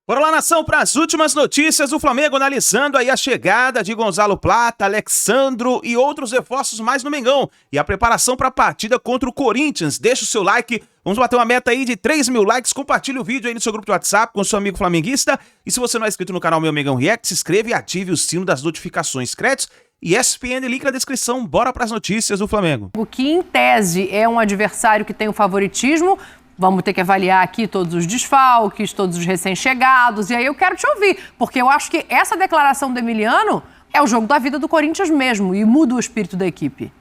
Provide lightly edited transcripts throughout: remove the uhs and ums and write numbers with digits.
Bora lá, nação, para as últimas notícias do Flamengo, analisando aí a chegada de Gonzalo Plata, Alexandro e outros reforços mais no Mengão. E a preparação para a partida contra o Corinthians. Deixa o seu like, vamos bater uma meta aí de 3.000 likes. Compartilhe o vídeo aí no seu grupo de WhatsApp com seu amigo flamenguista. E se você não é inscrito no canal Meu Mengão React, se inscreva e ative o sino das notificações. Créditos e ESPN, link na descrição. Bora para as notícias do Flamengo. O que, em tese, é um adversário que tem o favoritismo. Vamos ter que avaliar aqui todos os desfalques, todos os recém-chegados. E aí eu quero te ouvir, porque eu acho que essa declaração do Emiliano é o jogo da vida do Corinthians mesmo e muda o espírito da equipe.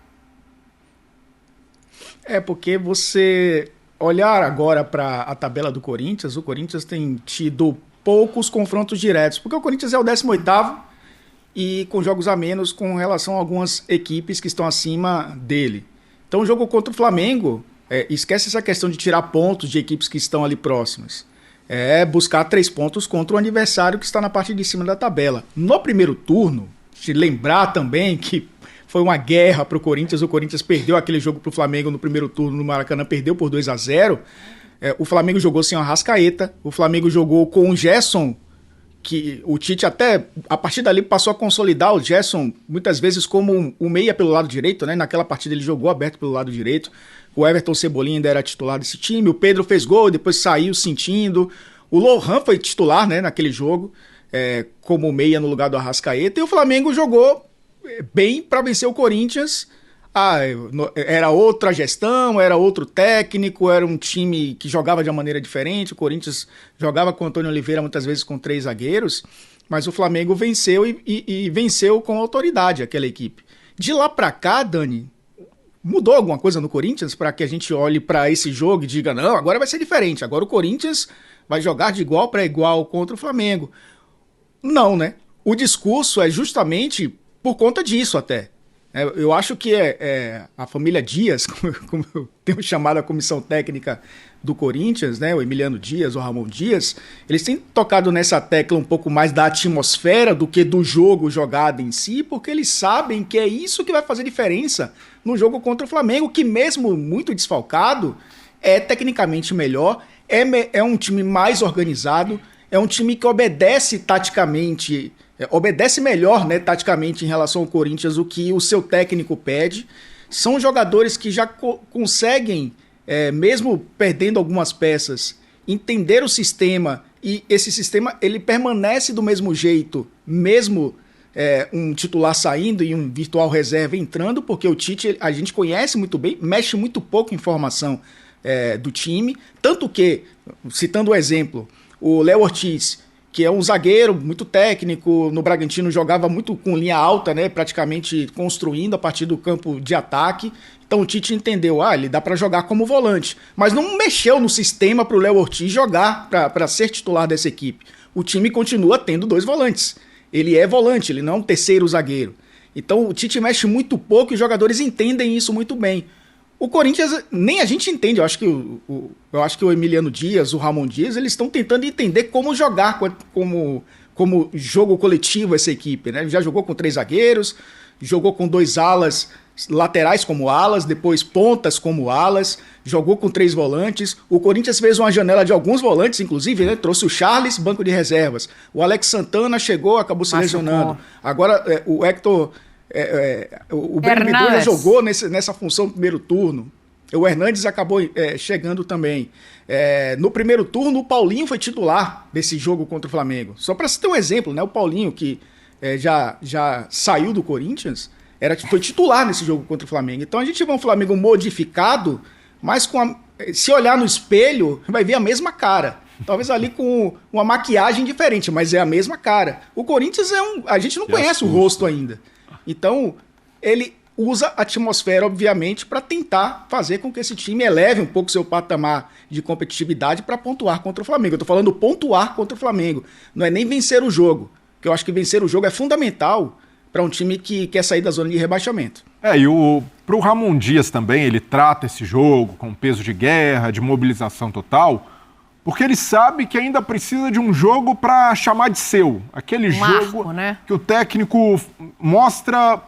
É porque você olhar agora para a tabela do Corinthians, o Corinthians tem tido poucos confrontos diretos, porque o Corinthians é o 18º e com jogos a menos com relação a algumas equipes que estão acima dele. Então o jogo contra o Flamengo... esquece essa questão de tirar pontos de equipes que estão ali próximas. É buscar 3 pontos contra o adversário que está na parte de cima da tabela. No primeiro turno, se lembrar também que foi uma guerra para o Corinthians perdeu aquele jogo para o Flamengo no primeiro turno no Maracanã, perdeu por 2-0. O Flamengo jogou sem o Arrascaeta, o Flamengo jogou com o Gerson, que o Tite até, a partir dali, passou a consolidar o Gerson muitas vezes como um meia pelo lado direito, né? Naquela partida ele jogou aberto pelo lado direito. O Everton Cebolinha ainda era titular desse time. O Pedro fez gol, depois saiu sentindo. O Lohan foi titular, né, naquele jogo, como meia no lugar do Arrascaeta. E o Flamengo jogou bem para vencer o Corinthians. Era outra gestão, era outro técnico, era um time que jogava de uma maneira diferente. O Corinthians jogava com o Antônio Oliveira muitas vezes com 3 zagueiros. Mas o Flamengo venceu e venceu com autoridade aquela equipe. De lá para cá, Dani... mudou alguma coisa no Corinthians para que a gente olhe para esse jogo e diga, não, agora vai ser diferente, agora o Corinthians vai jogar de igual para igual contra o Flamengo? Não, né? O discurso é justamente por conta disso até. Eu acho que a família Dias, como eu tenho chamado a comissão técnica do Corinthians, né, o Emiliano Dias, o Ramon Dias, eles têm tocado nessa tecla um pouco mais da atmosfera do que do jogo jogado em si, porque eles sabem que é isso que vai fazer diferença no jogo contra o Flamengo, que mesmo muito desfalcado, é tecnicamente melhor, é um time mais organizado, é um time que obedece taticamente, obedece melhor, né, taticamente em relação ao Corinthians o que o seu técnico pede. São jogadores que já conseguem, mesmo perdendo algumas peças, entender o sistema, e esse sistema ele permanece do mesmo jeito, mesmo um titular saindo e um virtual reserva entrando, porque o Tite a gente conhece muito bem, mexe muito pouco em formação do time, tanto que, citando o exemplo, o Léo Ortiz, que é um zagueiro muito técnico, no Bragantino jogava muito com linha alta, né, praticamente construindo a partir do campo de ataque. Então o Tite entendeu, ele dá para jogar como volante, mas não mexeu no sistema para o Léo Ortiz jogar, para ser titular dessa equipe. O time continua tendo 2 volantes. Ele é volante, ele não é um terceiro zagueiro. Então o Tite mexe muito pouco e os jogadores entendem isso muito bem. O Corinthians, nem a gente entende, eu acho que o Emiliano Dias, o Ramon Dias, eles estão tentando entender como jogar como jogo coletivo essa equipe, né? Já jogou com 3 zagueiros, jogou com 2 alas, laterais como alas, depois pontas como alas, jogou com 3 volantes. O Corinthians fez uma janela de alguns volantes, inclusive, né? Trouxe o Charles, banco de reservas. O Alex Santana chegou, acabou se lesionando. Agora o Hector... o Breno já jogou nessa função no primeiro turno. O Hernandes acabou chegando também. No primeiro turno, o Paulinho foi titular desse jogo contra o Flamengo. Só para você ter um exemplo, né? O Paulinho, que já saiu do Corinthians, foi titular nesse jogo contra o Flamengo. Então a gente vê um Flamengo modificado, mas se olhar no espelho, vai ver a mesma cara. Talvez ali com uma maquiagem diferente, mas é a mesma cara. O Corinthians a gente não conhece o rosto ainda. Então, ele usa a atmosfera, obviamente, para tentar fazer com que esse time eleve um pouco seu patamar de competitividade para pontuar contra o Flamengo. Eu estou falando pontuar contra o Flamengo, não é nem vencer o jogo, porque eu acho que vencer o jogo é fundamental para um time que quer sair da zona de rebaixamento. E para o Ramon Dias também, ele trata esse jogo com peso de guerra, de mobilização total, porque ele sabe que ainda precisa de um jogo para chamar de seu. Aquele jogo, né, que o técnico mostra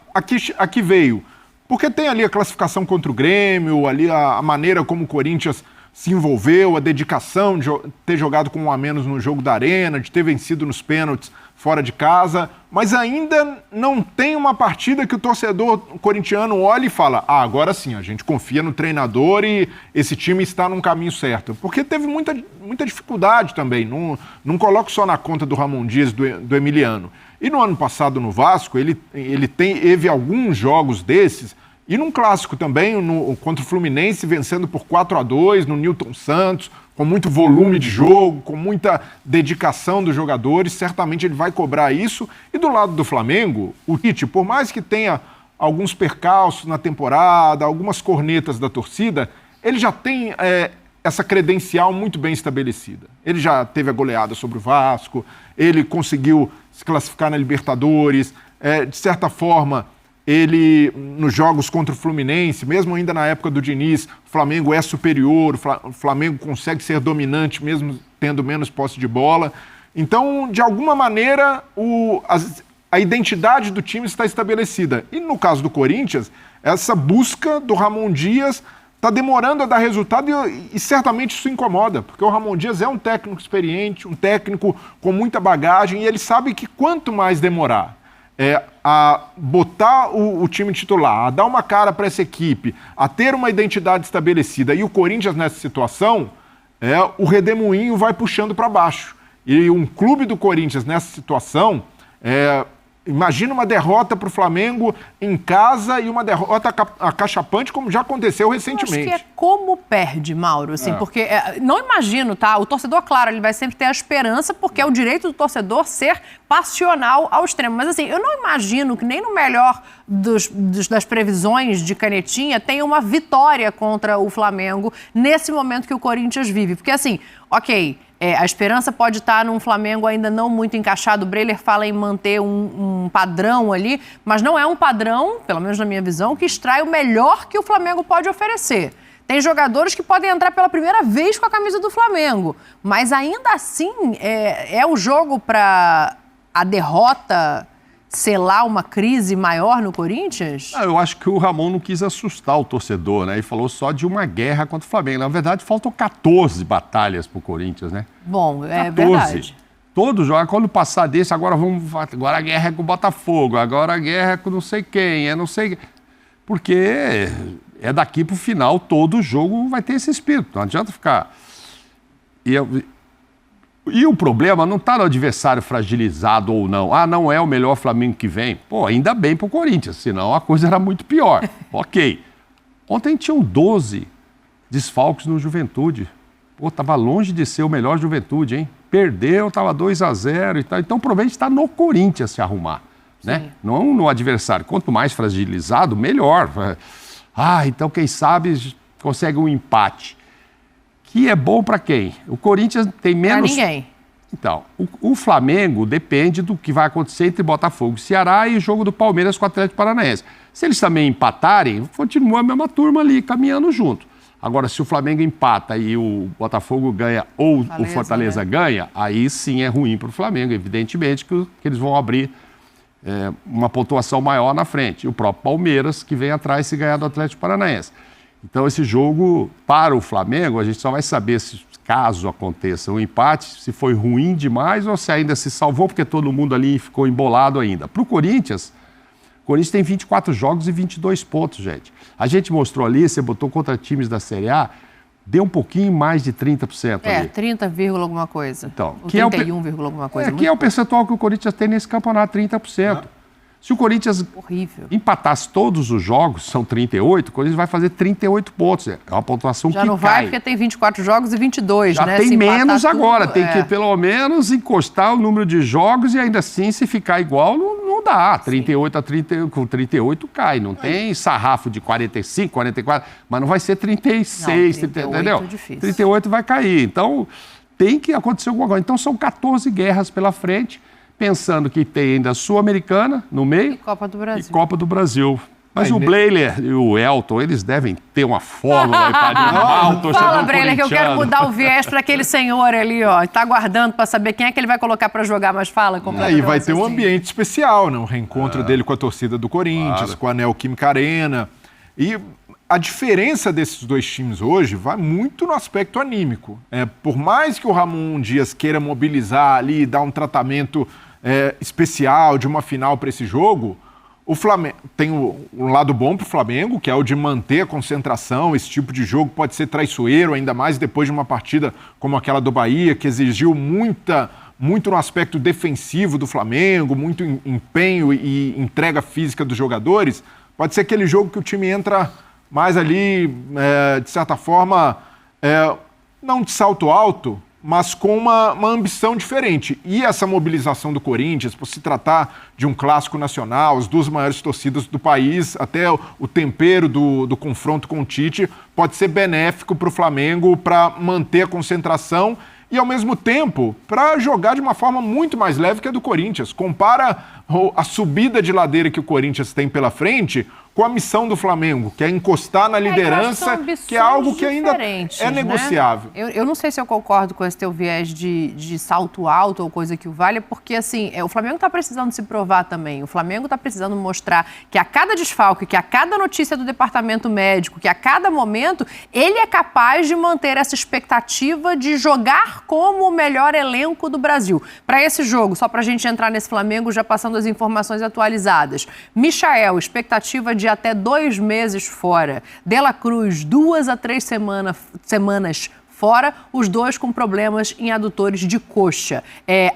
aqui veio. Porque tem ali a classificação contra o Grêmio, ali a maneira como o Corinthians se envolveu, a dedicação de ter jogado com um a menos no jogo da Arena, de ter vencido nos pênaltis fora de casa, mas ainda não tem uma partida que o torcedor corintiano olha e fala: agora sim, a gente confia no treinador e esse time está num caminho certo. Porque teve muita dificuldade também, não coloco só na conta do Ramon Dias, do Emiliano. E no ano passado no Vasco, ele teve alguns jogos desses, e num clássico também, contra o Fluminense, vencendo por 4-2, no Newton Santos, com muito volume de jogo, com muita dedicação dos jogadores, certamente ele vai cobrar isso. E do lado do Flamengo, o Tite, por mais que tenha alguns percalços na temporada, algumas cornetas da torcida, ele já tem essa credencial muito bem estabelecida. Ele já teve a goleada sobre o Vasco, ele conseguiu se classificar na Libertadores, de certa forma, ele, nos jogos contra o Fluminense, mesmo ainda na época do Diniz, o Flamengo é superior, o Flamengo consegue ser dominante mesmo tendo menos posse de bola. Então, de alguma maneira, a identidade do time está estabelecida. E no caso do Corinthians, essa busca do Ramon Dias está demorando a dar resultado e certamente isso incomoda, porque o Ramon Dias é um técnico experiente, um técnico com muita bagagem, e ele sabe que quanto mais demorar a botar o time titular, a dar uma cara para essa equipe, a ter uma identidade estabelecida, e o Corinthians nessa situação, o redemoinho vai puxando para baixo. E um clube do Corinthians nessa situação, imagina uma derrota para o Flamengo em casa e uma derrota acachapante, como já aconteceu recentemente. Eu acho que é como perde, Mauro, assim, porque não imagino, tá? O torcedor, claro, ele vai sempre ter a esperança, porque é o direito do torcedor ser passional ao extremo. Mas assim, eu não imagino que nem no melhor das previsões de canetinha tenha uma vitória contra o Flamengo nesse momento que o Corinthians vive. Porque assim, ok, a esperança pode estar num Flamengo ainda não muito encaixado. O Breler fala em manter um padrão ali, mas não é um padrão, pelo menos na minha visão, que extrai o melhor que o Flamengo pode oferecer. Tem jogadores que podem entrar pela primeira vez com a camisa do Flamengo, mas ainda assim é o jogo para a derrota selar uma crise maior no Corinthians? Eu acho que o Ramon não quis assustar o torcedor, né? E falou só de uma guerra contra o Flamengo. Na verdade, faltam 14 batalhas pro Corinthians, né? Bom, é 14. verdade. Todos jogam. Quando passar desse, agora a guerra é com o Botafogo, agora a guerra é com não sei quem, não sei... Porque é daqui pro final, todo jogo vai ter esse espírito. Não adianta ficar... E o problema não está no adversário fragilizado ou não. Não é o melhor Flamengo que vem. Pô, ainda bem pro Corinthians, senão a coisa era muito pior. Ok. Ontem tinham 12 desfalques no Juventude. Pô, tava longe de ser o melhor Juventude, hein? Perdeu, tava 2-0 e tal. Então, provavelmente está no Corinthians se arrumar, né? Não no adversário. Quanto mais fragilizado, melhor. Então, quem sabe consegue um empate. Que é bom para quem? O Corinthians tem menos... Para ninguém. Então, o Flamengo depende do que vai acontecer entre Botafogo e Ceará e o jogo do Palmeiras com o Atlético Paranaense. Se eles também empatarem, continua a mesma turma ali, caminhando junto. Agora, se o Flamengo empata e o Botafogo ganha ou o Fortaleza ganha, aí sim é ruim para o Flamengo. Evidentemente que eles vão abrir uma pontuação maior na frente. E o próprio Palmeiras, que vem atrás se ganhar do Atlético Paranaense. Então, esse jogo, para o Flamengo, a gente só vai saber se, caso aconteça um empate, se foi ruim demais ou se ainda se salvou, porque todo mundo ali ficou embolado ainda. Para o Corinthians tem 24 jogos e 22 pontos, gente. A gente mostrou ali, você botou contra times da Série A, deu um pouquinho mais de 30% ali. 30, alguma coisa. Então, ou 31, alguma coisa. Que é o percentual que o Corinthians tem nesse campeonato, 30%. Se o Corinthians empatasse todos os jogos, são 38, o Corinthians vai fazer 38 pontos. É uma pontuação que cai. Já não vai porque tem 24 jogos e 22, já né? tem menos agora, tudo, tem que pelo menos encostar o número de jogos e ainda assim, se ficar igual, não dá. 38 a 30, com 38 cai. Não tem sarrafo de 45, 44, mas não vai ser 36, não, 38 entendeu? É difícil. 38 vai cair. Então, tem que acontecer alguma coisa. Então, são 14 guerras pela frente, pensando que tem ainda a Sul-Americana no meio e Copa do Brasil. Mas o Breler e o Elton, eles devem ter uma fórmula para animar o torcedor Fala, Breler, que eu quero corintiano. mudar o viés para aquele senhor ali, ó. Está aguardando para saber quem é que ele vai colocar para jogar, mas fala. E vai ter um ambiente especial, né? Um reencontro dele com a torcida do Corinthians, com a Neoquímica Arena. E a diferença desses dois times hoje vai muito no aspecto anímico. Por mais que o Ramon Dias queira mobilizar ali, dar um tratamento especial de uma final para esse jogo, o Flamengo tem um lado bom para o Flamengo, que é o de manter a concentração. Esse tipo de jogo pode ser traiçoeiro, ainda mais depois de uma partida como aquela do Bahia, que exigiu muito no aspecto defensivo do Flamengo, muito empenho e entrega física dos jogadores. Pode ser aquele jogo que o time entra mais ali, de certa forma, não de salto alto, mas com uma ambição diferente. E essa mobilização do Corinthians, por se tratar de um clássico nacional, as duas maiores torcidas do país, até o tempero do confronto com o Tite, pode ser benéfico para o Flamengo para manter a concentração e, ao mesmo tempo, para jogar de uma forma muito mais leve que a do Corinthians. Compara a subida de ladeira que o Corinthians tem pela frente com a missão do Flamengo, que é encostar na liderança, que é algo que ainda é negociável. Né? Eu não sei se eu concordo com esse teu viés de salto alto ou coisa que o valha, porque assim, o Flamengo está precisando se provar também. O Flamengo está precisando mostrar que a cada desfalque, que a cada notícia do departamento médico, que a cada momento, ele é capaz de manter essa expectativa de jogar como o melhor elenco do Brasil. Para esse jogo, só para a gente entrar nesse Flamengo, já passando as informações atualizadas. Michael, expectativa de até 2 meses fora. De La Cruz, 2 a 3 semanas fora, os dois com problemas em adutores de coxa.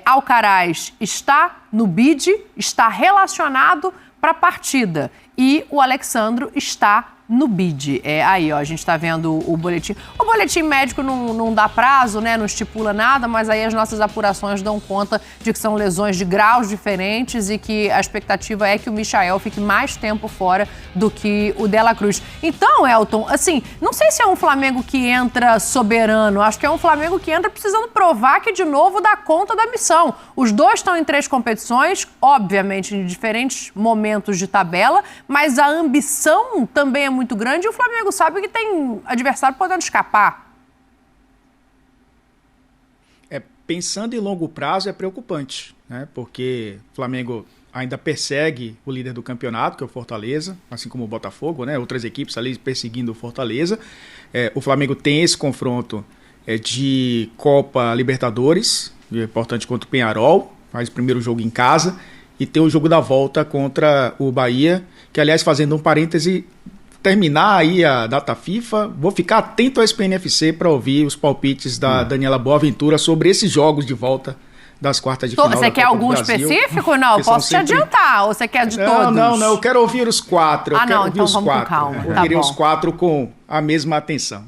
Alcaraz está no bid, está relacionado para a partida. E o Alexandro está no bid. Aí, ó, a gente está vendo o boletim. O boletim médico não dá prazo, né? Não estipula nada, mas aí as nossas apurações dão conta de que são lesões de graus diferentes e que a expectativa é que o Michael fique mais tempo fora do que o De La Cruz. Então, Elton, assim, não sei se é um Flamengo que entra soberano, acho que é um Flamengo que entra precisando provar que, de novo, dá conta da missão. Os dois estão em 3 competições, obviamente em diferentes momentos de tabela, mas a ambição também é muito grande e o Flamengo sabe que tem adversário podendo escapar. Pensando em longo prazo é preocupante, né? Porque o Flamengo ainda persegue o líder do campeonato, que é o Fortaleza, assim como o Botafogo, né? Outras equipes ali perseguindo o Fortaleza. O Flamengo tem esse confronto de Copa Libertadores, importante contra o Peñarol, faz o primeiro jogo em casa, e tem o jogo da volta contra o Bahia, que, aliás, fazendo um parêntese, terminar aí a data FIFA, vou ficar atento ao SPNFC para ouvir os palpites da Daniela Boaventura sobre esses jogos de volta das quartas de final. Você quer algum específico? Não, posso te adiantar. Ou você quer de todos? Não, eu quero ouvir os 4. Não, então vamos com calma. Eu queria os 4 com a mesma atenção.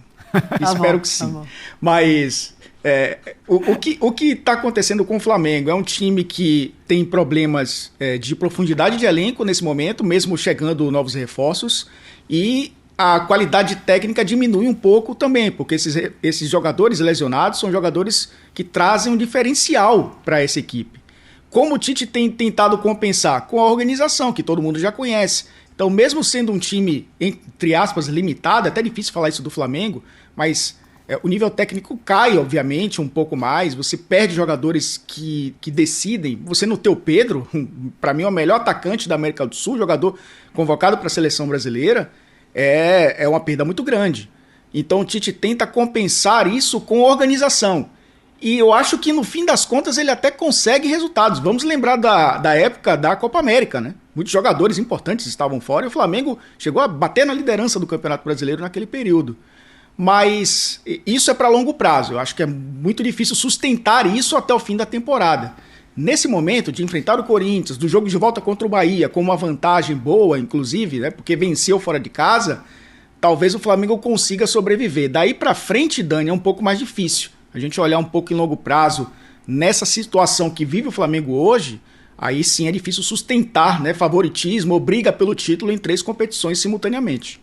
Espero que sim. Mas o que está acontecendo com o Flamengo é um time que tem problemas de profundidade de elenco nesse momento, mesmo chegando novos reforços, e a qualidade técnica diminui um pouco também, porque esses jogadores lesionados são jogadores que trazem um diferencial para essa equipe. Como o Tite tem tentado compensar? Com a organização, que todo mundo já conhece. Então, mesmo sendo um time, entre aspas, limitado, é até difícil falar isso do Flamengo, mas o nível técnico cai, obviamente, um pouco mais. Você perde jogadores que decidem. Você não tem o Pedro, para mim é o melhor atacante da América do Sul, jogador convocado para a seleção brasileira, é uma perda muito grande. Então o Tite tenta compensar isso com organização. E eu acho que, no fim das contas, ele até consegue resultados. Vamos lembrar da época da Copa América, né? Muitos jogadores importantes estavam fora e o Flamengo chegou a bater na liderança do Campeonato Brasileiro naquele período. Mas isso é para longo prazo. Eu acho que é muito difícil sustentar isso até o fim da temporada. Nesse momento de enfrentar o Corinthians, do jogo de volta contra o Bahia, com uma vantagem boa, inclusive, né, porque venceu fora de casa, talvez o Flamengo consiga sobreviver. Daí para frente, Dani, é um pouco mais difícil. A gente olhar um pouco em longo prazo nessa situação que vive o Flamengo hoje, aí sim é difícil sustentar, né, favoritismo ou briga pelo título em 3 competições simultaneamente.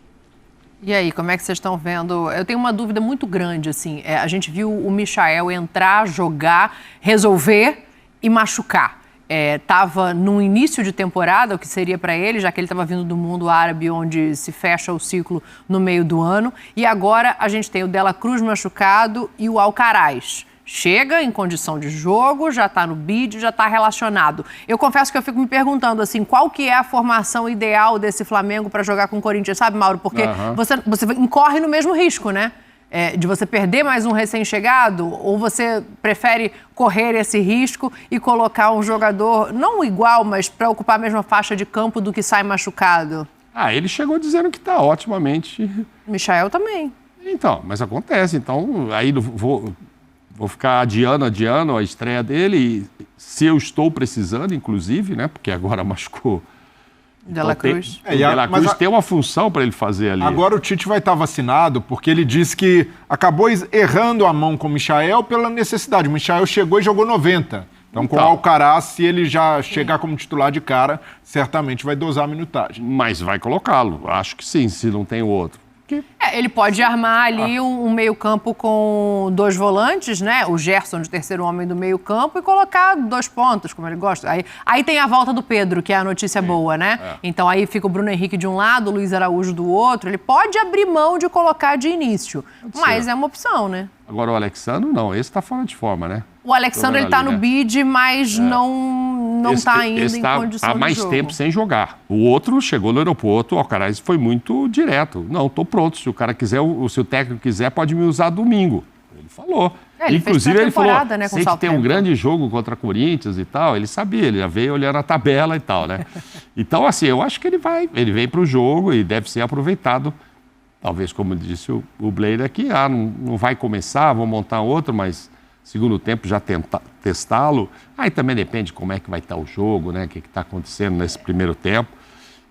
E aí, como é que vocês estão vendo? Eu tenho uma dúvida muito grande, assim. A gente viu o Michael entrar, jogar, resolver e machucar. Estava no início de temporada, o que seria para ele, já que ele estava vindo do mundo árabe, onde se fecha o ciclo no meio do ano. E agora a gente tem o De La Cruz machucado e o Alcaraz. chega em condição de jogo, já está no bid, já está relacionado. Eu confesso que eu fico me perguntando, assim, qual que é a formação ideal desse Flamengo para jogar com o Corinthians, sabe, Mauro? Porque você incorre no mesmo risco, né? De você perder mais um recém-chegado, ou você prefere correr esse risco e colocar um jogador, não igual, mas para ocupar a mesma faixa de campo do que sai machucado? Ele chegou dizendo que está otimamente. Michael também. Então, mas acontece. Então, aí vou ficar adiando a estreia dele, se eu estou precisando, inclusive, né? Porque agora machucou. De La Cruz. O De La Cruz tem uma função para ele fazer ali. Agora o Tite vai estar vacinado, porque ele disse que acabou errando a mão com o Michael pela necessidade. O Michael chegou e jogou 90. Então, com o Alcaraz, se ele já chegar como titular de cara, certamente vai dosar a minutagem. Mas vai colocá-lo. Acho que sim, se não tem o outro. Ele pode armar ali um meio-campo com 2 volantes, né? O Gerson de terceiro homem do meio-campo e colocar 2 pontas, como ele gosta. Aí tem a volta do Pedro, que é a notícia boa, né? Então aí fica o Bruno Henrique de um lado, o Luiz Araújo do outro. Ele pode abrir mão de colocar de início, mas é uma opção, né? Agora o Alexandre, não. Esse tá fora de forma, né? O Alexandre, ele tá no bid, mas não tá ainda em condição de jogo. Há mais tempo sem jogar. O outro chegou no aeroporto, o Alcaraz foi muito direto. Não, tô pronto. Se o cara quiser, se o técnico quiser, pode me usar domingo. Ele falou. Inclusive, ele falou, né, sei que tem um grande jogo contra Corinthians e tal. Ele sabia, ele já veio olhando a tabela e tal, né? Então, assim, eu acho que ele vem pro jogo e deve ser aproveitado. Talvez, como disse o Blair aqui, não vai começar, vou montar outro, mas segundo tempo já testá-lo. Aí também depende de como é que vai estar o jogo, né? O que está acontecendo nesse primeiro tempo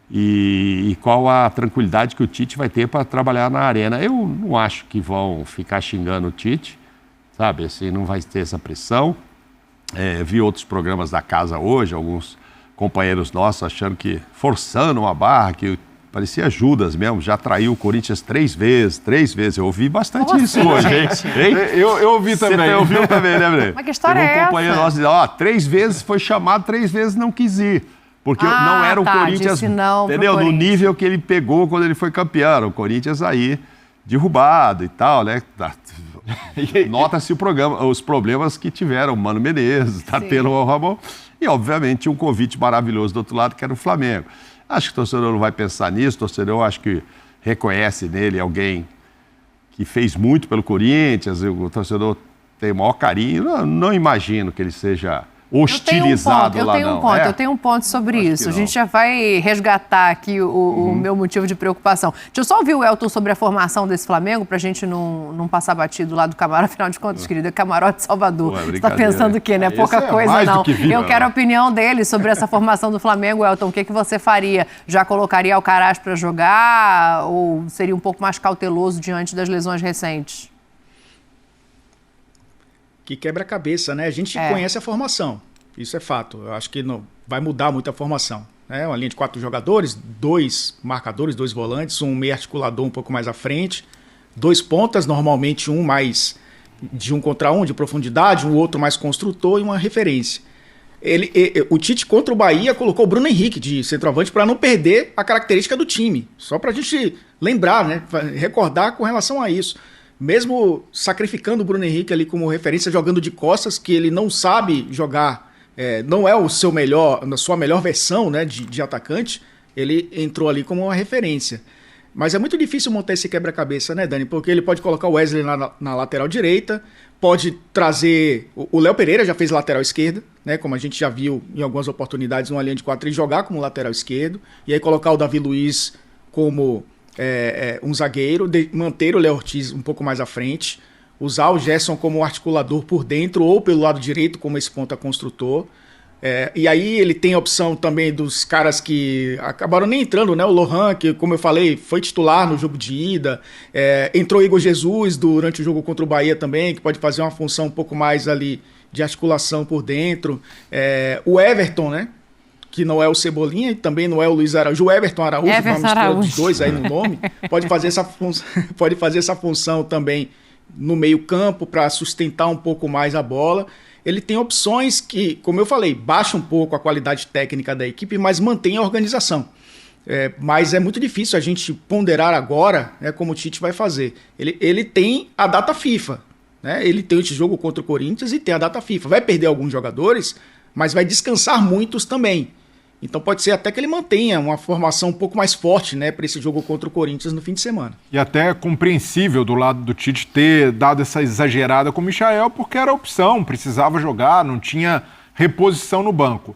e qual a tranquilidade que o Tite vai ter para trabalhar na arena. Eu não acho que vão ficar xingando o Tite, sabe? Assim, não vai ter essa pressão. Vi outros programas da casa hoje, alguns companheiros nossos achando que forçando uma barra, que parecia Judas mesmo, já traiu o Corinthians 3 vezes. Eu ouvi bastante isso hoje, hein? Eu ouvi também. Você ouviu também, né, Bre? Mas que história é essa? Um companheiro nosso dizia, 3 vezes foi chamado, 3 vezes não quis ir. Porque não era o Corinthians, entendeu? No nível que ele pegou quando ele foi campeão. O Corinthians aí, derrubado e tal, né? Nota-se os problemas que tiveram. Mano Menezes, tá tendo o Ramon. E, obviamente, um convite maravilhoso do outro lado, que era o Flamengo. Acho que o torcedor não vai pensar nisso. O torcedor, acho que reconhece nele alguém que fez muito pelo Corinthians. O torcedor tem o maior carinho. Não imagino que ele seja hostilizado lá, não. Eu tenho um ponto sobre isso. A gente já vai resgatar aqui o meu motivo de preocupação. Deixa eu só ouvir o Elton sobre a formação desse Flamengo, pra gente não passar batido lá do camarote. Afinal de contas, querido, é camarote Salvador. Você tá pensando o quê, né? Pouca coisa, não. Eu quero a opinião dele sobre essa formação do Flamengo, Elton. O que você faria? Já colocaria Alcaraz pra jogar ou seria um pouco mais cauteloso diante das lesões recentes? Que quebra-cabeça, né? A gente conhece a formação, isso é fato. Eu acho que não vai mudar muito a formação. Né? Uma linha de 4 jogadores, 2 marcadores, 2 volantes, um meio articulador um pouco mais à frente, 2 pontas, normalmente um mais de 1 contra 1, de profundidade, um outro mais construtor e uma referência. O Tite contra o Bahia colocou o Bruno Henrique de centroavante para não perder a característica do time. Só para a gente lembrar, né? Recordar com relação a isso. Mesmo sacrificando o Bruno Henrique ali como referência, jogando de costas, que ele não sabe jogar, não é na sua melhor versão, né, de atacante, ele entrou ali como uma referência. Mas é muito difícil montar esse quebra-cabeça, né, Dani? Porque ele pode colocar o Wesley na lateral direita, pode trazer... O Léo Pereira já fez lateral esquerda, né, como a gente já viu em algumas oportunidades numa linha de 4 e jogar como lateral esquerdo, e aí colocar o Davi Luiz como... um zagueiro, manter o Léo Ortiz um pouco mais à frente, usar o Gerson como articulador por dentro ou pelo lado direito como esse ponta construtor. E aí ele tem a opção também dos caras que acabaram nem entrando, né? O Lohan, que, como eu falei, foi titular no jogo de ida. Entrou Igor Jesus durante o jogo contra o Bahia também, que pode fazer uma função um pouco mais ali de articulação por dentro. O Everton, né? Que não é o Cebolinha e também não é o Luiz Araújo. O Everton Araújo, vamos misturar os dois aí no nome, pode fazer essa função também no meio campo para sustentar um pouco mais a bola. Ele tem opções que, como eu falei, baixa um pouco a qualidade técnica da equipe, mas mantém a organização. Mas é muito difícil a gente ponderar agora, como o Tite vai fazer. Ele tem a data FIFA, né? Ele tem esse jogo contra o Corinthians e tem a data FIFA. Vai perder alguns jogadores, mas vai descansar muitos também. Então pode ser até que ele mantenha uma formação um pouco mais forte, né, para esse jogo contra o Corinthians no fim de semana. E até é compreensível do lado do Tite ter dado essa exagerada com o Michael, porque era opção, precisava jogar, não tinha reposição no banco.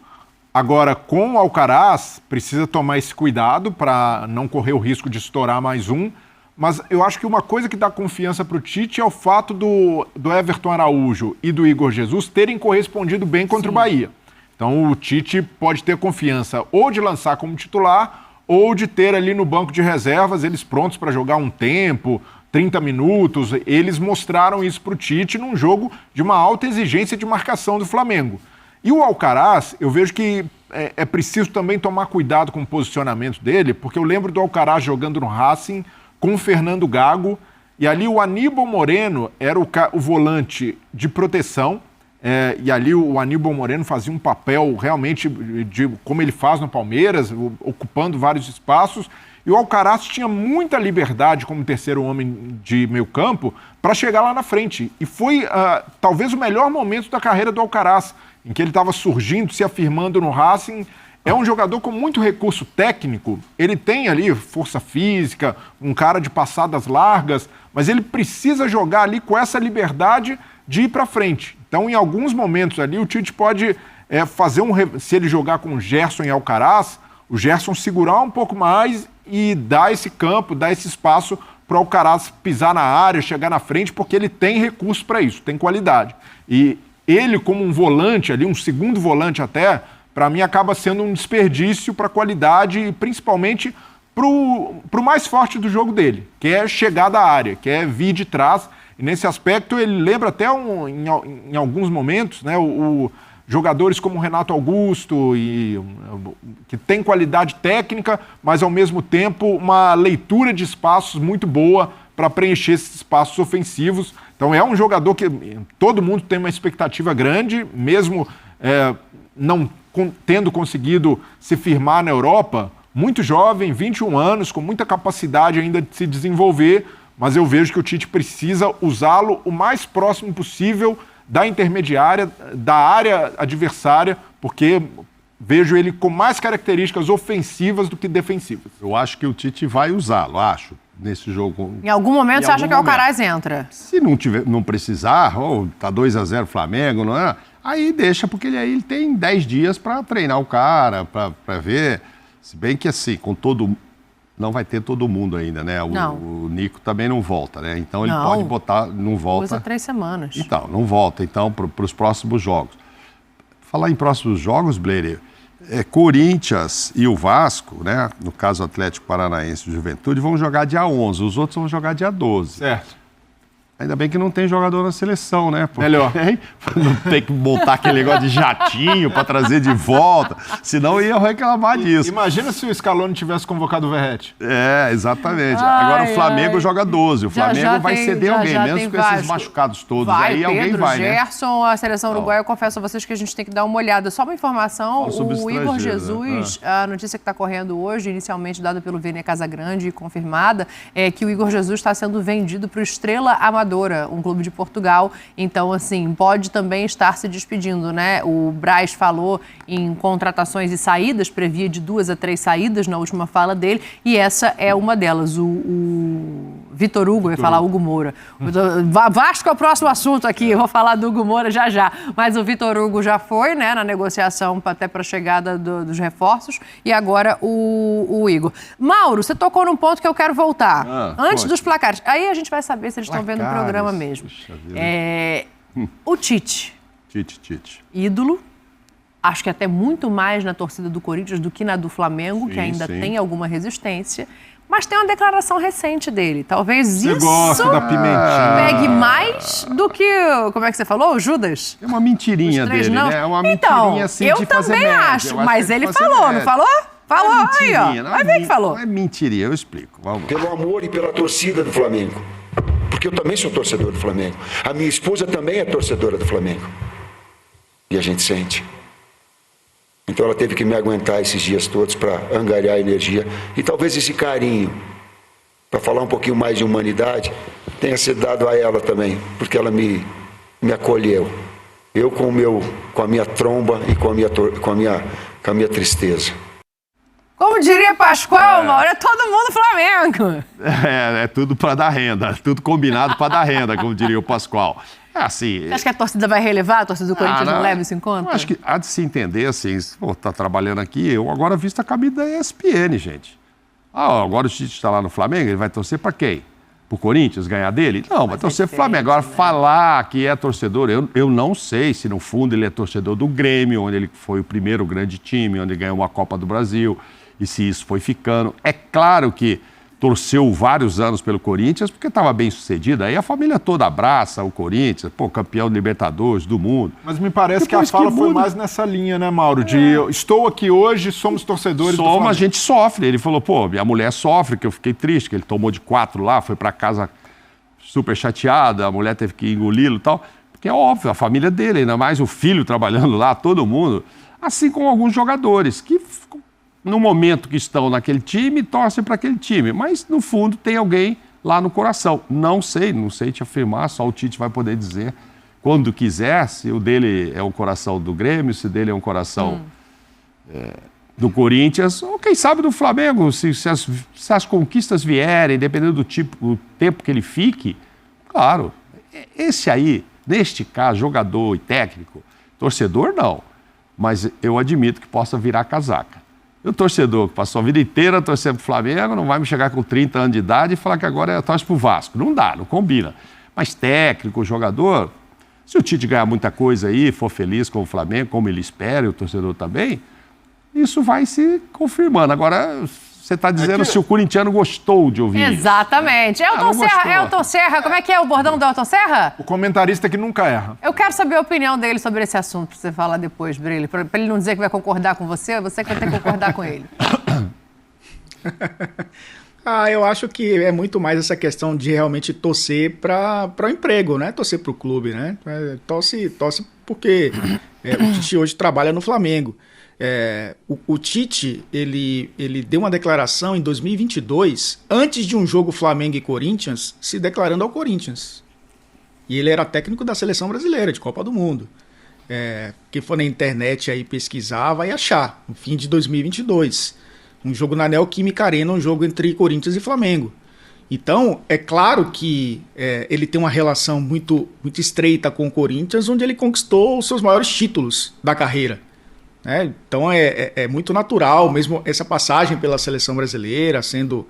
Agora, com o Alcaraz, precisa tomar esse cuidado para não correr o risco de estourar mais um. Mas eu acho que uma coisa que dá confiança para o Tite é o fato do Everton Araújo e do Igor Jesus terem correspondido bem contra o Bahia. Então o Tite pode ter confiança ou de lançar como titular ou de ter ali no banco de reservas eles prontos para jogar um tempo, 30 minutos. Eles mostraram isso para o Tite num jogo de uma alta exigência de marcação do Flamengo. E o Alcaraz, eu vejo que é preciso também tomar cuidado com o posicionamento dele, porque eu lembro do Alcaraz jogando no Racing com o Fernando Gago, e ali o Aníbal Moreno era o volante de proteção, e ali o Aníbal Moreno fazia um papel realmente de como ele faz no Palmeiras, ocupando vários espaços, e o Alcaraz tinha muita liberdade como terceiro homem de meio campo para chegar lá na frente. E foi talvez o melhor momento da carreira do Alcaraz, em que ele estava surgindo, se afirmando no Racing. É um jogador com muito recurso técnico, ele tem ali força física, um cara de passadas largas, mas ele precisa jogar ali com essa liberdade de ir para frente. Então, em alguns momentos ali, o Tite pode fazer se ele jogar com o Gerson e Alcaraz, o Gerson segurar um pouco mais e dar esse campo, dar esse espaço para o Alcaraz pisar na área, chegar na frente, porque ele tem recurso para isso, tem qualidade. E ele, como um volante ali, um segundo volante até, para mim acaba sendo um desperdício para a qualidade e principalmente para o mais forte do jogo dele, que é chegar da área, que é vir de trás. E nesse aspecto ele lembra até em alguns momentos, né, jogadores como o Renato Augusto, que tem qualidade técnica, mas ao mesmo tempo uma leitura de espaços muito boa para preencher esses espaços ofensivos. Então é um jogador que todo mundo tem uma expectativa grande, mesmo não tendo conseguido se firmar na Europa, muito jovem, 21 anos, com muita capacidade ainda de se desenvolver, mas eu vejo que o Tite precisa usá-lo o mais próximo possível da intermediária, da área adversária, porque vejo ele com mais características ofensivas do que defensivas. Eu acho que o Tite vai usá-lo, nesse jogo. Em algum momento você acha que o Alcaraz entra? Se não precisar, tá 2-0 Flamengo, não é? Aí deixa, porque ele tem 10 dias para treinar o cara, para ver. Se bem que assim, não vai ter todo mundo ainda, né? O Nico também não volta, né? Então ele pode botar, não volta. 2 a 3 semanas. Então, não volta, então, para os próximos jogos. Falar em próximos jogos, Blair, Corinthians e o Vasco, né? No caso Atlético Paranaense e Juventude, vão jogar dia 11, os outros vão jogar dia 12. Certo. Ainda bem que não tem jogador na seleção, né? Porque melhor. Não tem que montar aquele negócio de jatinho para trazer de volta, senão ia reclamar disso. Imagina se o Scaloni tivesse convocado o Verratti. Exatamente. Agora o Flamengo joga 12, o Flamengo vai ceder alguém, mesmo com esses machucados todos. Aí alguém vai, né? Gerson, a seleção uruguaia, eu confesso a vocês que a gente tem que dar uma olhada. Só uma informação, o Igor Jesus, a notícia que está correndo hoje, inicialmente dada pelo Vene Casagrande e confirmada, é que o Igor Jesus está sendo vendido para o Estrela Amadora, um clube de Portugal. Então, assim, pode também estar se despedindo, né? O Braz falou em contratações e saídas, previa de 2 a 3 saídas na última fala dele, e essa é uma delas. O Vitor Hugo, eu ia falar Hugo Moura. Vasco é o próximo assunto aqui, eu vou falar do Hugo Moura já. Mas o Vitor Hugo já foi, né, na negociação até para a chegada dos reforços, e agora o Igor. Mauro, você tocou num ponto que eu quero voltar. Antes dos placares. Aí a gente vai saber se eles estão vendo o programa mesmo. O Tite. Ídolo. Acho que até muito mais na torcida do Corinthians do que na do Flamengo, que ainda tem alguma resistência. Mas tem uma declaração recente dele. Talvez você isso gosta da pimentinha. pegue mais do que, como é que você falou, o Judas? É uma mentirinha dele, não. né? É uma mentirinha assim de fazer média. Eu também acho, mas ele falou, não falou? Falou, aí, ó. Vai ver que falou. Não é mentirinha, eu explico. Vamos lá. Pelo amor e pela torcida do Flamengo. Porque eu também sou torcedor do Flamengo. A minha esposa também é torcedora do Flamengo. E a gente sente. Então ela teve que me aguentar esses dias todos para angariar energia. E talvez esse carinho, para falar um pouquinho mais de humanidade, tenha sido dado a ela também, porque ela me acolheu. Eu com a minha tromba e com a minha tristeza. Como diria Pascoal, Mauro, é todo mundo Flamengo. É tudo para dar renda, tudo combinado para dar renda, como diria o Pascoal. É assim... Você acha que a torcida vai relevar? A torcida do Corinthians não leva isso em conta? Eu acho que há de se entender, assim, tá trabalhando aqui, eu agora visto a camisa da ESPN, gente. Agora o Tite está lá no Flamengo, ele vai torcer para quem? Pro Corinthians ganhar dele? Não, vai torcer pro Flamengo. Agora, falar que é torcedor, eu não sei se no fundo ele é torcedor do Grêmio, onde ele foi o primeiro grande time, onde ganhou uma Copa do Brasil, e se isso foi ficando. É claro que torceu vários anos pelo Corinthians, porque estava bem sucedido. Aí a família toda abraça o Corinthians, campeão de Libertadores, do mundo. Mas me parece que a fala foi mais nessa linha, né, Mauro? Estou aqui hoje, somos torcedores do Flamengo. A gente sofre. Ele falou, minha mulher sofre, que eu fiquei triste, que ele tomou de 4 lá, foi para casa super chateada, a mulher teve que engoli-lo e tal. Porque é óbvio, a família dele, ainda mais o filho trabalhando lá, todo mundo. Assim como alguns jogadores que... no momento que estão naquele time, torcem para aquele time. Mas, no fundo, tem alguém lá no coração. Não sei te afirmar, só o Tite vai poder dizer quando quiser, se o dele é um coração do Grêmio, se o dele é um coração do Corinthians, ou quem sabe do Flamengo, se as conquistas vierem, dependendo do tempo que ele fique. Claro, esse aí, neste caso, jogador e técnico, torcedor não, mas eu admito que possa virar casaca. O torcedor que passou a vida inteira torcendo pro Flamengo não vai me chegar com 30 anos de idade e falar que agora torce pro Vasco. Não dá, não combina. Mas técnico, jogador, se o Tite ganhar muita coisa aí, for feliz com o Flamengo, como ele espera, e o torcedor também, isso vai se confirmando. Agora, você está dizendo se o corintiano gostou de ouvir Exatamente. Elton Serra, como é que é o bordão do Elton Serra? O comentarista que nunca erra. Eu quero saber a opinião dele sobre esse assunto, para você falar depois, Brilho. Para ele não dizer que vai concordar com você que vai ter que concordar com ele. Eu acho que é muito mais essa questão de realmente torcer para o emprego, né? Torcer para o clube, né? Torce porque o Tite hoje trabalha no Flamengo. O Tite, ele deu uma declaração em 2022, antes de um jogo Flamengo e Corinthians, se declarando ao Corinthians. E ele era técnico da Seleção Brasileira, de Copa do Mundo. Quem for na internet aí pesquisar, vai achar. No fim de 2022. Um jogo na Neoquímica Arena, um jogo entre Corinthians e Flamengo. Então, é claro que ele tem uma relação muito, muito estreita com o Corinthians, onde ele conquistou os seus maiores títulos da carreira. Então é muito natural, mesmo essa passagem pela seleção brasileira, sendo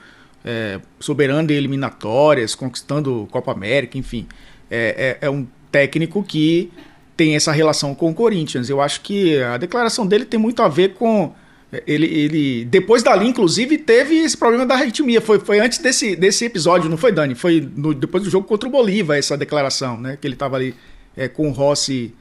soberano em eliminatórias, conquistando Copa América, enfim. É um técnico que tem essa relação com o Corinthians. Eu acho que a declaração dele tem muito a ver com... Ele depois dali, inclusive, teve esse problema da arritmia. Foi antes desse episódio, não foi, Dani? Foi depois do jogo contra o Bolívar, essa declaração, né? Que ele estava ali com o Rossi...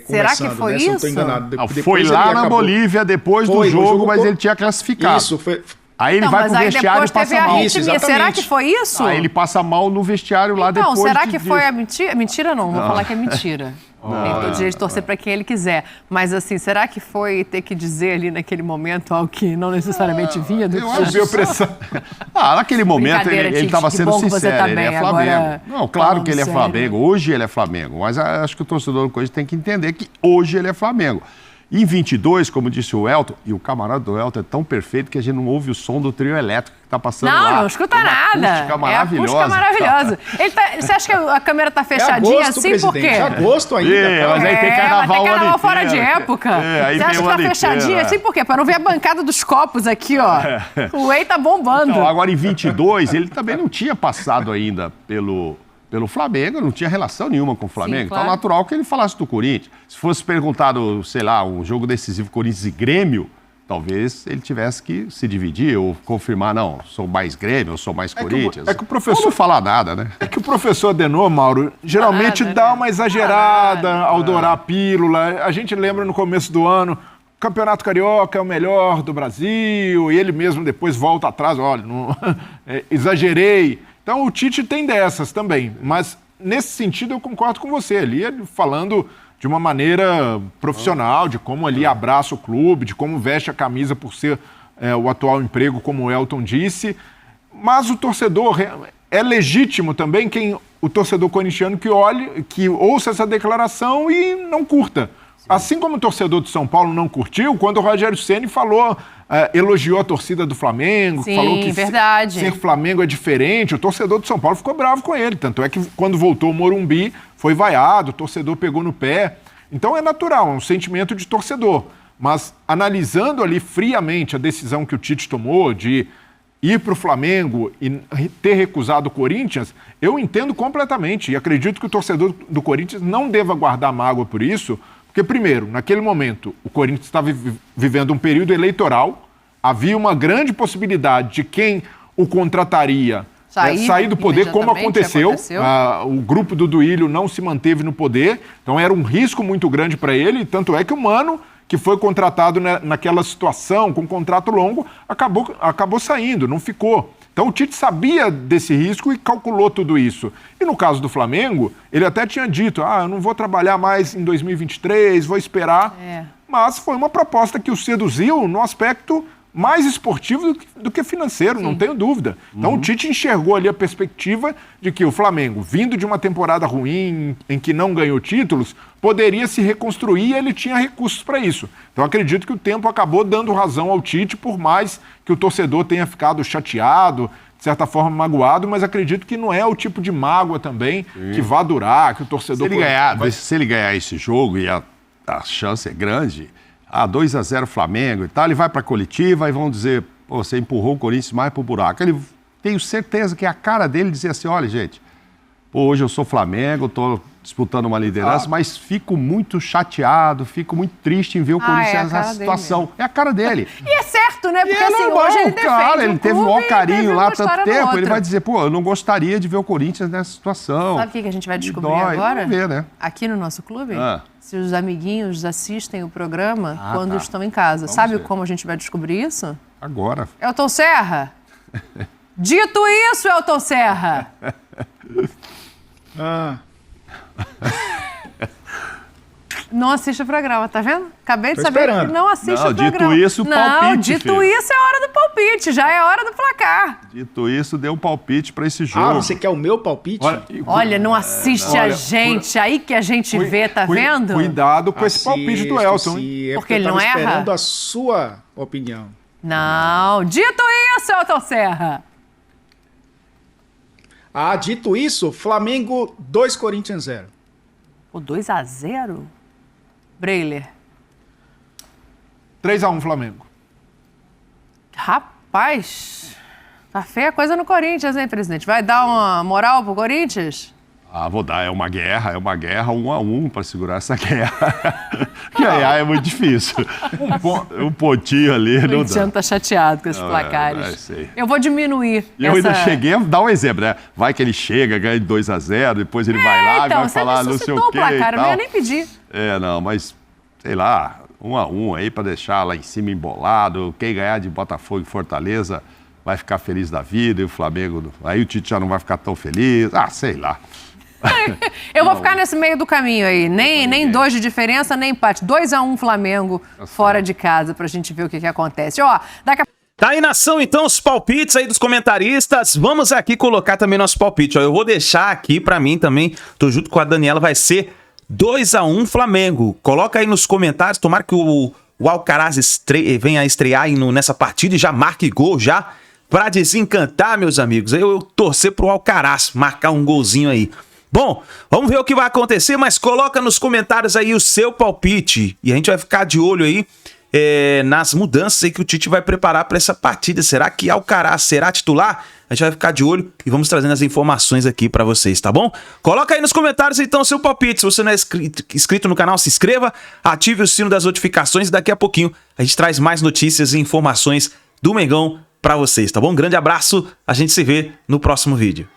Será que foi isso? Se não estou enganado. Foi lá na Bolívia, depois do jogo, mas ele tinha classificado. Isso, foi... Aí ele vai pro vestiário e passa mal. Isso, será que foi isso? Aí ele passa mal no vestiário lá depois. Não, será que foi a mentira? Mentira não, vou falar que é mentira. Tem todo direito de torcer para quem ele quiser. Mas assim, será que foi ter que dizer ali naquele momento algo que não necessariamente vinha do Subiu pressão. Naquele momento ele estava sendo sincero, ele é Flamengo. Agora, não, claro que ele é Flamengo. Hoje ele é Flamengo. Mas acho que o torcedor do Corinthians tem que entender que hoje ele é Flamengo. Em 22, como disse o Elton, e o camarada do Elton é tão perfeito que a gente não ouve o som do trio elétrico que está passando lá. Não escuta nada. Acústica maravilhosa. Acústica maravilhosa. Você acha que a câmera está fechadinha assim por quê? É agosto ainda. Mas aí tem carnaval, tem carnaval fora de época. Você acha que está fechadinha assim por quê? Para não ver a bancada dos copos aqui, ó. O Whey tá bombando. Então, agora em 22, ele também não tinha passado ainda pelo Flamengo, não tinha relação nenhuma com o Flamengo. Sim, claro. Então, natural que ele falasse do Corinthians. Se fosse perguntado, sei lá, um jogo decisivo Corinthians e Grêmio, talvez ele tivesse que se dividir ou confirmar, não, sou mais Grêmio, eu sou mais Corinthians. Que o professor não fala nada, né? É que o professor Adenor, Mauro, geralmente dá uma exagerada ao dourar a pílula. A gente lembra no começo do ano, o Campeonato Carioca é o melhor do Brasil, e ele mesmo depois volta atrás, olha, exagerei. Então o Tite tem dessas também, mas nesse sentido eu concordo com você, ali ele falando de uma maneira profissional, de como ele abraça o clube, de como veste a camisa por ser o atual emprego, como o Elton disse, mas o torcedor, é legítimo também o torcedor corintiano que olhe, que ouça essa declaração e não curta. Assim como o torcedor do São Paulo não curtiu, quando o Rogério Ceni falou, elogiou a torcida do Flamengo, Sim, falou que verdade. ser Flamengo é diferente, o torcedor do São Paulo ficou bravo com ele. Tanto é que quando voltou o Morumbi, foi vaiado, o torcedor pegou no pé. Então é natural, é um sentimento de torcedor. Mas analisando ali friamente a decisão que o Tite tomou de ir para o Flamengo e ter recusado o Corinthians, eu entendo completamente e acredito que o torcedor do Corinthians não deva guardar mágoa por isso, porque, primeiro, naquele momento, o Corinthians estava vivendo um período eleitoral, havia uma grande possibilidade de quem o contrataria sair do poder, como aconteceu. O grupo do Duílio não se manteve no poder, então era um risco muito grande para ele, tanto é que o Mano, que foi contratado naquela situação, com um contrato longo, acabou saindo, não ficou. Então o Tite sabia desse risco e calculou tudo isso. E no caso do Flamengo, ele até tinha dito, eu não vou trabalhar mais em 2023, vou esperar. Mas foi uma proposta que o seduziu no aspecto mais esportivo do que financeiro, não tenho dúvida. Então o Tite enxergou ali a perspectiva de que o Flamengo, vindo de uma temporada ruim, em que não ganhou títulos, poderia se reconstruir e ele tinha recursos para isso. Então acredito que o tempo acabou dando razão ao Tite, por mais que o torcedor tenha ficado chateado, de certa forma magoado, mas acredito que não é o tipo de mágoa também que vai durar, que o torcedor... Se ele ganhar esse jogo, e a chance é grande... 2-0 Flamengo e tal, ele vai para a coletiva e vão dizer, pô, você empurrou o Corinthians mais pro buraco. Tenho certeza que é a cara dele dizer assim, olha, gente, pô, hoje eu sou Flamengo, estou disputando uma liderança, mas fico muito chateado, fico muito triste em ver o Corinthians nessa situação. É a cara dele. E é certo, né? Porque assim, hoje ele defende cara, ele teve o maior carinho lá tanto tempo, ele vai dizer, dizer, pô, eu não gostaria de ver o Corinthians nessa situação. sabe o que a gente vai descobrir agora? Vamos ver, né? Aqui no nosso clube? Se os amiguinhos assistem o programa quando estão em casa. Sabe como a gente vai descobrir isso? Agora. Elton Serra? Dito isso, Elton Serra! Não assiste o programa, tá vendo? Acabei de saber que não assiste o programa. Dito isso, palpite. Dito isso, é hora do palpite, já é hora do placar. Dito isso, dê um palpite pra esse jogo. Você quer o meu palpite? Olha, não assiste a gente, aí que a gente vê, tá vendo? Cuidado com esse palpite do Elton, hein? Porque ele não erra? Esperando a sua opinião. Não, dito isso, Elton Serra. Dito isso, Flamengo 2, Corinthians 0. O 2-0? Breiler. 3-1 Flamengo. Rapaz, tá feia a coisa no Corinthians, hein, presidente? Vai dar uma moral pro Corinthians? Vou dar. É uma guerra 1-1 para segurar essa guerra. Ganhar é muito difícil. Um pontinho ali, não dá. O Cristiano tá chateado com esses placares. Eu vou diminuir Eu ainda cheguei a dar um exemplo, né? Vai que ele chega, ganha de 2-0, depois ele vai lá e vai falar não sei o quê placar, e tal. Eu não ia nem pedir. Mas, sei lá, 1-1 aí para deixar lá em cima embolado. Quem ganhar de Botafogo e Fortaleza vai ficar feliz da vida e o Flamengo... Aí o Tite já não vai ficar tão feliz. Sei lá. Eu vou ficar nesse meio do caminho aí. Nem 2 de diferença, nem empate. 2-1 Flamengo fora de casa pra gente ver o que acontece. Daqui a... Tá aí na ação, então, os palpites aí dos comentaristas. Vamos aqui colocar também nosso palpite. Eu vou deixar aqui pra mim também. Tô junto com a Daniela, vai ser 2-1 Flamengo. Coloca aí nos comentários. Tomara que o Alcaraz venha a estrear nessa partida e já marque gol já. Pra desencantar, meus amigos. Eu torcer pro Alcaraz marcar um golzinho aí. Bom, vamos ver o que vai acontecer, mas coloca nos comentários aí o seu palpite. E a gente vai ficar de olho aí nas mudanças aí que o Tite vai preparar para essa partida. Será que Alcaraz será titular? A gente vai ficar de olho e vamos trazendo as informações aqui para vocês, tá bom? Coloca aí nos comentários então o seu palpite. Se você não é inscrito no canal, se inscreva, ative o sino das notificações e daqui a pouquinho a gente traz mais notícias e informações do Mengão para vocês, tá bom? Um grande abraço, a gente se vê no próximo vídeo.